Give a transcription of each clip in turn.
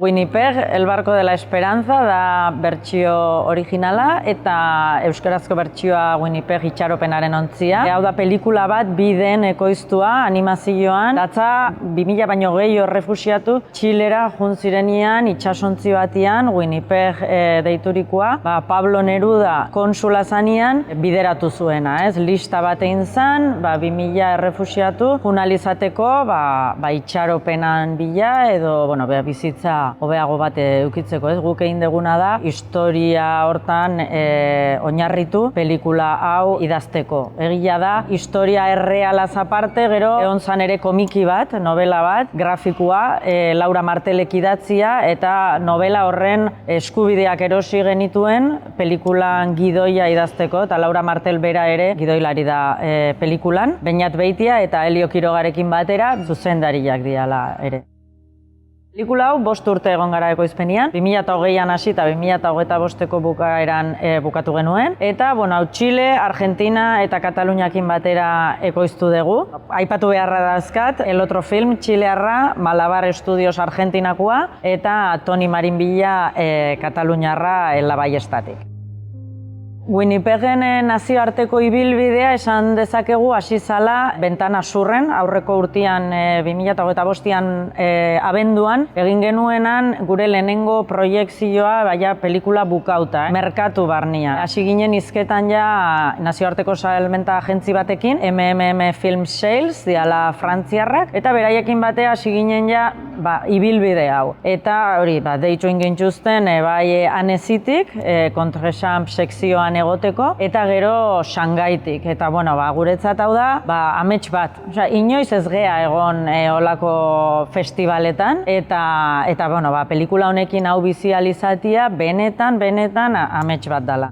Winnipeg, El barco de la esperanza da bertsio originala eta euskarazko bertsioa Winnipeg itxaropenaren ontzia. Hau da pelikula bat biden ekoiztua animazioan. Datza 2000 baino gehiago errefuxiatu Txilera jun zirenian itxasontzi batian Winnipeg deiturikoa. Pablo Neruda konsula zanian bideratu zuena, ez? Lista bat egin zen, 2000 errefuxiatu junalizateko itxaropenan bila edo bizitza hobeago bat edukitzeko, ez? Guk egin deguna da historia hortan oinarritu pelikula hau idazteko. Egia da, historia errealaz aparte, gero egon zan ere komiki bat, novela bat, grafikoa, Laura Martelek idatzia eta novela horren eskubideak erosi genituen pelikulan gidoia idazteko, eta Laura Martel bera ere gidoilari da pelikulan. Beñat Beitia eta Elio Quirogarekin batera zuzendariak diala ere. Pelikula hau 5 urte egon gara ekoizpenian, 2020an hasi eta 2025ko bukaeran bukatu genuen. Eta, hau Txile, Argentina eta Kataluniakin batera ekoiztu dugu. Aipatu beharra dazkat, El Otro Film Txilearra, Malabar Studios Argentinakoa eta Toni Marinbilla Kataluniarra La Ballestatik. Winnipegen nazioarteko ibilbidea esan dezakegu hasi zala Bentana Surren, aurreko urtean 2025an abenduan, egin genuenan gure lehenengo proiekzioa pelikula bukauta, merkatu barnia. Hasi ginen hizketan ja nazioarteko salmenta agentzi batekin, MMM Film Sales, diala frantziarrak, eta beraiekin batea hasi ginen ja ibilbide hau. Eta hori, deitu ingintuzten bai Anezitik, Contrechamp sekzioan egoteko, eta gero Xangaitik. Eta, guretzat hau da, amets bat. Inoiz ez gea egon olako festivaletan, eta pelikula honekin hau bizializatia benetan amets bat dala.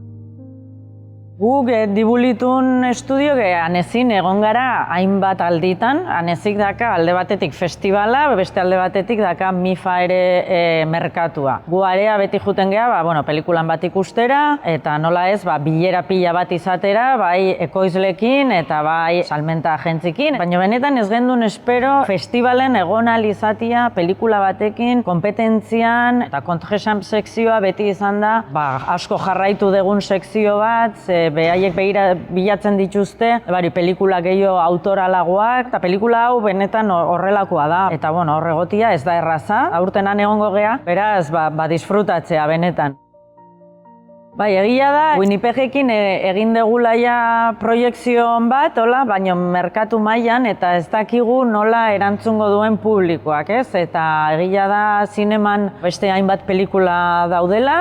Guk Dibulitun estudio Anezin egon gara hainbat alditan. Anezik daka alde batetik festivala, beste alde batetik daka MIFA ere merkatua. Gu area beti juten geha, pelikulan bat ikustera, eta nola ez, bilera pila bat izatera, bai ekoizlekin eta bai salmenta agentzikin. Baina benetan ez gendun espero festivalen egon alizatia pelikula batekin, kompetentzian, eta Contrechamp sekzioa beti izan da, asko jarraitu dugun sekzio bat, behaiek bilatzen dituzte, pelikula gehiago autoralagoak, eta pelikula hau benetan horrelakoa da. Eta horregotia ez da erraza, aurtenan egongo gea, beraz, disfrutatzea benetan. Egia da, Winnipegekin egin degula proiekzio bat, baina merkatu mailan eta ez dakigu nola erantzungo duen publikoak, ez? Eta egia da, zineman beste hainbat pelikula daudela,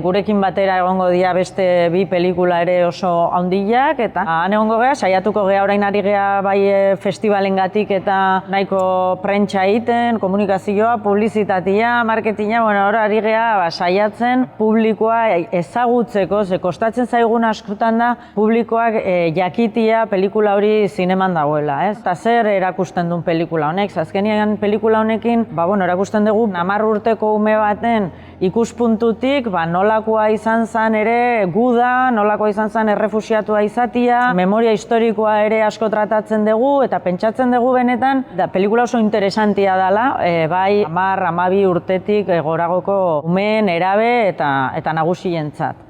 gurekin batera egongo dira beste 2 pelikula ere oso handiak, eta han egongo gea, saiatuko gea orain ari gea bai festivalengatik eta nahiko prentsa egiten, komunikazioa, publizitatea, marketinga, hor ari gea saiatzen publikoa ezagutzeko, ze kostatzen zaigun askotan da publikoak jakitia pelikula hori zineman dagoela, ez? Eta zer erakusten duen pelikula honek? Azkenean pelikula honekin, erakusten dugu 10 urteko ume baten ikuspuntutik, nolakoa izan zen ere guda, nolakoa izan zen errefuxiatua izatia, memoria historikoa ere asko tratatzen dugu, eta pentsatzen dugu benetan, pelikula oso interesantia dela, bai 10-12 urtetik goragoko umeen, erabe eta nagusientzat.